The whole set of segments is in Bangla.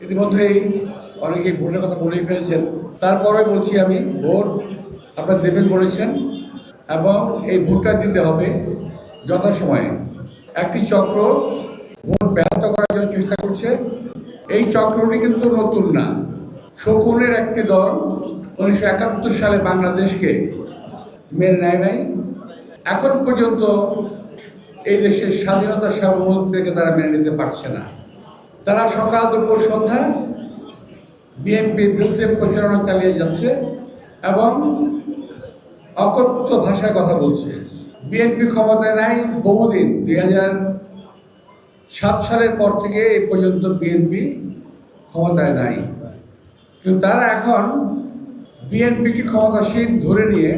ইতিমধ্যেই অনেকেই ভোটের কথা বলেই ফেলেছেন। তারপরে বলছি আমি, ভোট আপনারা দেবেন বলেছেন এবং এই ভোটটা দিতে হবে যথাসময়ে। একটি চক্র ভোট ব্যাহত করার জন্য চেষ্টা করছে। এই চক্রটি কিন্তু নতুন না, শকুনের একটি দল 1971 সালে বাংলাদেশকে মেনে নেয় নাই। এখন পর্যন্ত এই দেশের স্বাধীনতা সার্বভৌম থেকে তারা মেনে নিতে পারছে না। তারা সকাল দুপুর সন্ধ্যা বিএনপির বিরুদ্ধে প্রচারণা চালিয়ে যাচ্ছে এবং অকথ্য ভাষায় কথা বলছে। বিএনপি ক্ষমতায় নাই বহুদিন, 2007 সালের পর থেকে এই পর্যন্ত বিএনপি ক্ষমতায় নাই, কিন্তু তারা এখন বিএনপিকে ক্ষমতাসীন ধরে নিয়ে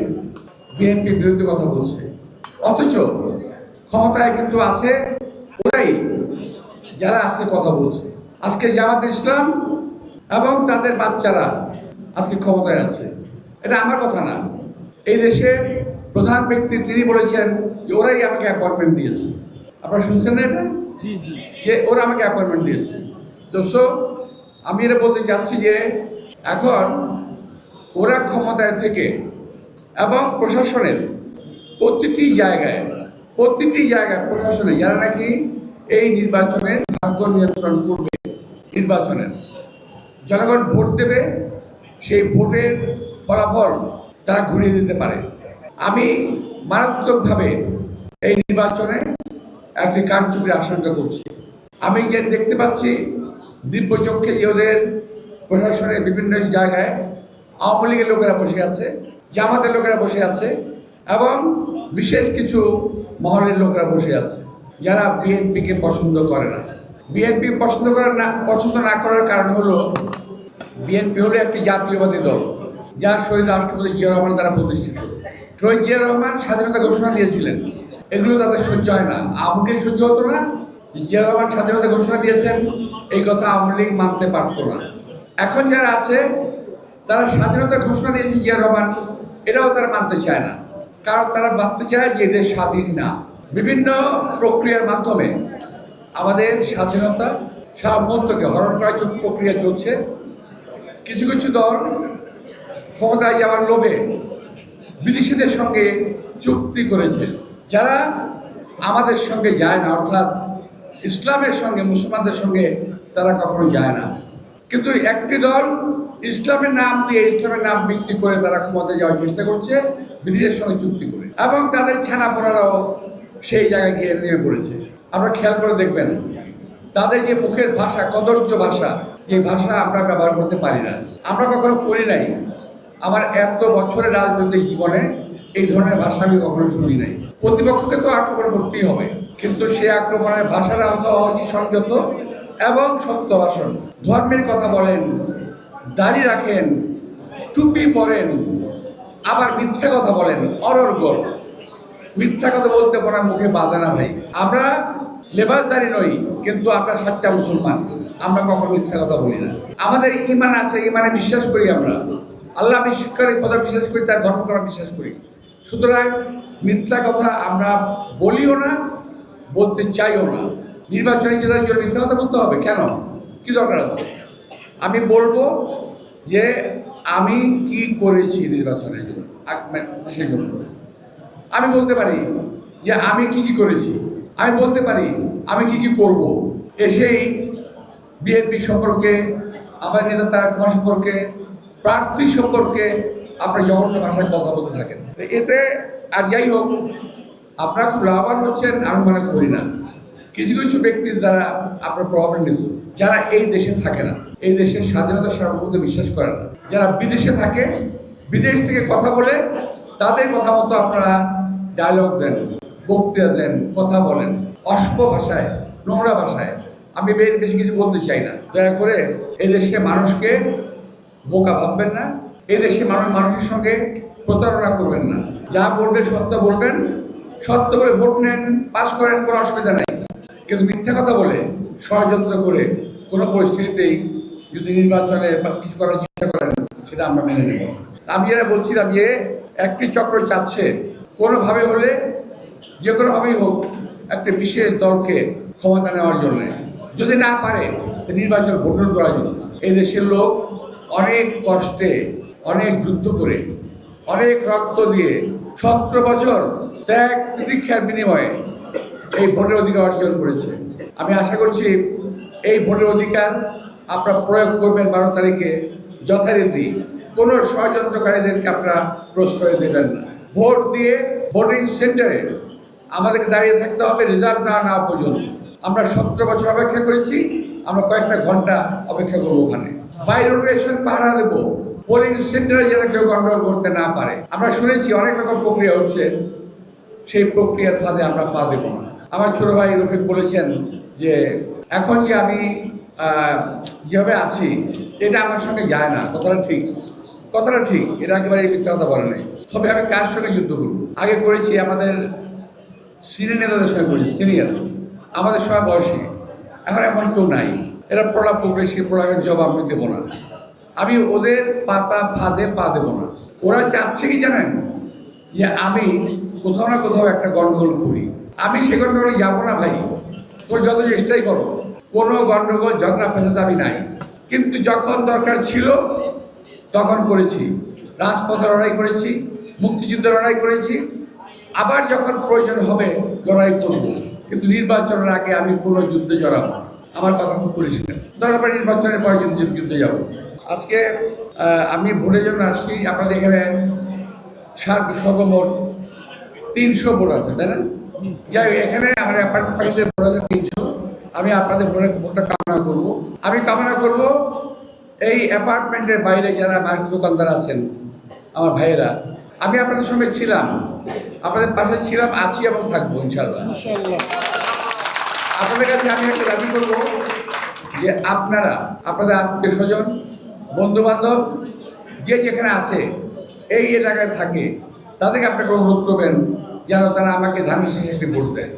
বিএনপির বিরুদ্ধে কথা বলছে। অথচ ক্ষমতায় কিন্তু আছে ওরাই যারা আজকে কথা বলছে। আজকে জামাত ইসলাম এবং তাদের বাচ্চারা আজকে ক্ষমতায় আছে। এটা আমার কথা না, এই দেশের প্রধান ব্যক্তি তিনি বলেছেন যে ওরাই আমাকে অ্যাপয়েন্টমেন্ট দিয়েছে। আপনারা শুনছেন না এটা, যে ওরা আমাকে অ্যাপয়েন্টমেন্ট দিয়েছে। দর্শক, আমি এটা বলতে চাচ্ছি যে এখন ওরা ক্ষমতায় থেকে এবং প্রশাসনের প্রতিটি জায়গায় প্রশাসনে যারা নাকি এই নির্বাচনের ভাগ্য নিয়ন্ত্রণ করবে, নির্বাচনের জনগণ ভোট দেবে, সেই ভোটের ফলাফল তারা ঘুরিয়ে দিতে পারে। আমি মারাত্মকভাবে এই নির্বাচনে একটি কারচুপির আশঙ্কা করছি। আমি যে দেখতে পাচ্ছি দিব্যচক্ষে যে ওদের প্রশাসনের বিভিন্ন জায়গায় আওয়ামী লীগের লোকেরা বসে আছে, জামাতের লোকেরা বসে আছে এবং বিশেষ কিছু মহলের লোকেরা বসে আছে যারা বিএনপিকে পছন্দ করে না। বিএনপি পছন্দ না করার কারণ হলো বিএনপি হলো একটি জাতীয়বাদী দল যা শহীদ রাষ্ট্রপতি জিয়া রহমান দ্বারা প্রতিষ্ঠিত। শহীদ জিয়া রহমান স্বাধীনতা ঘোষণা দিয়েছিলেন, এগুলো তাদের সহ্য হয় না। আওয়ামী লীগ সহ্য হতো না, জিয়া রহমান স্বাধীনতা ঘোষণা দিয়েছেন এই কথা আওয়ামী লীগ মানতে পারতো না। এখন যারা আছে তারা স্বাধীনতা ঘোষণা দিয়েছে জিয়া রহমান, এটাও তারা মানতে চায় না, কারণ তারা ভাবতে চায় যে এদের স্বাধীন না। বিভিন্ন প্রক্রিয়ার মাধ্যমে আমাদের স্বাধীনতা সার্বভৌমত্বকে হরণ করার প্রক্রিয়া চলছে। কিছু কিছু দল ক্ষমতায় যাওয়ার লোভে বিদেশিদের সঙ্গে চুক্তি করেছে, যারা আমাদের সঙ্গে যায় না, অর্থাৎ ইসলামের সঙ্গে, মুসলমানদের সঙ্গে তারা কখনো যায় না। কিন্তু একটি দল ইসলামের নাম দিয়ে, ইসলামের নাম বিক্রি করে তারা ক্ষমতায় যাওয়ার চেষ্টা করছে বিদেশের সঙ্গে চুক্তি করে, এবং তাদের ছানাপোনারাও সেই জায়গায় গিয়ে নেমে পড়েছে। আপনারা খেয়াল করে দেখবেন তাদের যে মুখের ভাষা, কদর্য ভাষা, যে ভাষা আমরা ব্যবহার করতে পারি না, আমরা কখনো করি নাই। আমার এত বছরের রাজনৈতিক জীবনে এই ধরনের ভাষা আমি কখনো শুনি নাই। প্রতিপক্ষকে তো আক্রমণ করতেই হবে, কিন্তু সে আক্রমণের ভাষাটা হওয়া উচিত সংযত এবং সত্য ভাষণ। ধর্মের কথা বলেন, দাড়ি রাখেন, টুপি পরেন, আবার মিথ্যা কথা বলেন অনর্গল। মিথ্যা কথা বলতে পারা মুখে বাঁধে না ভাই। আমরা লেবাসদারি নই, কিন্তু আমরা সাচ্চা মুসলমান, আমরা কখনো মিথ্যা কথা বলি না। আমাদের ইমান আছে, ইমানে বিশ্বাস করি, আমরা আল্লাহ বিশ্বাস করি, খোদা বিশ্বাস করি, তার ধর্ম করা বিশ্বাস করি। সুতরাং মিথ্যা কথা আমরা বলিও না, বলতে চাইও না। নির্বাচনী জেতার জন্য মিথ্যা কথা বলতে হবে কেন? কি দরকার আছে? আমি বলবো যে আমি কি করেছি নির্বাচনের জন্য, আমি বলতে পারি যে আমি কি করেছি, আমি বলতে পারি আমি কি করব। এসেই বিএনপি সম্পর্কে, আমার নেতা তারেক রহমান সম্পর্কে, প্রার্থী সম্পর্কে আপনার জঘন্য ভাষায় কথা বলতে থাকেন। তো এতে আর যাই হোক, আপনারা খুব লাভবান হচ্ছেন আমি মনে করি না। কিছু কিছু ব্যক্তির দ্বারা আপনার প্রভাবান্বিত, যারা এই দেশে থাকে না, এই দেশের স্বাধীনতা সার্বভৌমত্বে বিশ্বাস করে না, যারা বিদেশে থাকে, বিদেশ থেকে কথা বলে তাদের কথা মতো আপনারা ডায়লগ দেন, বক্তৃতা দেন, কথা বলেন অসভ্য ভাষায়, নোংরা ভাষায়। আমি বেশি কিছু বলতে চাই না। দয়া করে এদেশে মানুষকে বোকা ভাববেন না, এদেশে মানুষের সঙ্গে প্রতারণা করবেন না। যা বলবেন সত্য বলবেন, সত্য বলে ভোট নেন, পাস করেন, কোনো অসুবিধা নাই। কিন্তু মিথ্যা কথা বলে, ষড়যন্ত্র করে কোনো পরিস্থিতিতেই যদি নির্বাচনে বা কিছু করার চেষ্টা করেন, সেটা আমরা মেনে নেব। আমি যারা বলছিলাম যে একটি চক্র চাচ্ছে কোনোভাবে হলে, যে কোনোভাবেই হোক, একটা বিশেষ দলকে ক্ষমতা নেওয়ার জন্য। যদি না পারে নির্বাচন ভোট করার জন্য না। এই দেশের লোক অনেক কষ্টে, অনেক যুদ্ধ করে, অনেক রক্ত দিয়ে 17 বছর ত্যাগ তিতিক্ষার বিনিময়ে এই ভোটের অধিকার অর্জন করেছে। আমি আশা করছি এই ভোটের অধিকার আপনারা প্রয়োগ করবেন 12 তারিখে যথারীতি। কোনো ষড়যন্ত্রকারীদেরকে আপনারা প্রশ্রয় দেবেন না। ভোট দিয়ে ভোটিং সেন্টারে আমাদেরকে দাঁড়িয়ে থাকতে হবে রেজাল্ট না নেওয়া পর্যন্ত। আমরা 17 বছর অপেক্ষা করেছি, আমরা কয়েকটা ঘন্টা অপেক্ষা করবো ওখানে। বাই রোটেশন পাহারা দেবো, পোলিং সেন্টারে যেন কেউ গন্ডগোল করতে না পারে। আমরা শুনেছি অনেক রকম প্রক্রিয়া হচ্ছে, সেই প্রক্রিয়ার ফাঁদে আমরা পা দেব না। আমার ছোট ভাই রফিক বলেছেন যে এখন যে আমি যেভাবে আছি এটা আমার সঙ্গে যায় না। কথাটা ঠিক, এটা একেবারে মিথ্যা কথা বলে নাই। তবে আমি কার সঙ্গে যুদ্ধ করব? আগে করেছি আমাদের সিনিয়র নেতাদের সঙ্গে করেছি, সিনিয়র আমাদের সবাই বয়সী, এখন এমন কেউ নাই। এরা প্রলাপ করবে, সেই প্রলাপের জবাব আমি দেবো না। আমি ওদের পাতা ফাঁদে পা দেবো না। ওরা চাচ্ছে কি জানেন, যে আমি কোথাও না কোথাও একটা গন্ডগোল করি। আমি সে গন্ডগোলে যাবো না ভাই, তোর যত চেষ্টাই করো। কোনো গন্ডগোল ঝগড়া ফেসাতে আমি নাই, কিন্তু যখন দরকার ছিল তখন করেছি। রাজপথে লড়াই করেছি, মুক্তিযুদ্ধে লড়াই করেছি, আবার যখন প্রয়োজন হবে লড়াই করব। কিন্তু নির্বাচনের আগে আমি কোনো যুদ্ধে জড়াবো না। আমার কথা খুব পরিষ্কার। দরকার নির্বাচনের পরে যুদ্ধে যাব। আজকে আমি ভোটের জন্য আসছি। আপনাদের এখানে সর্বমোট 300 ভোট আছে, তাই না? যাই এখানে আমার অ্যাপার্টমেন্টে ভোট আছে 300। আমি আপনাদের ভোটটা কামনা করব। আমি কামনা করব এই অ্যাপার্টমেন্টের বাইরে যারা মার্কেট দোকানদার আছেন আমার ভাইয়েরা, আমি আপনাদের সঙ্গে ছিলাম, আপনাদের পাশে ছিলাম, আছি এবং থাকবো ইনশাল্লাহ। আপনাদের কাছে আমি একটা দাবি করব যে আপনারা আপনাদের আত্মীয় স্বজন, বন্ধু বান্ধব যে যেখানে আছে, এই এলাকায় থাকে, তাদেরকে আপনাকে অনুরোধ করবেন যেন তারা আমাকে ধানের শেষে একটি ভোট দেয়।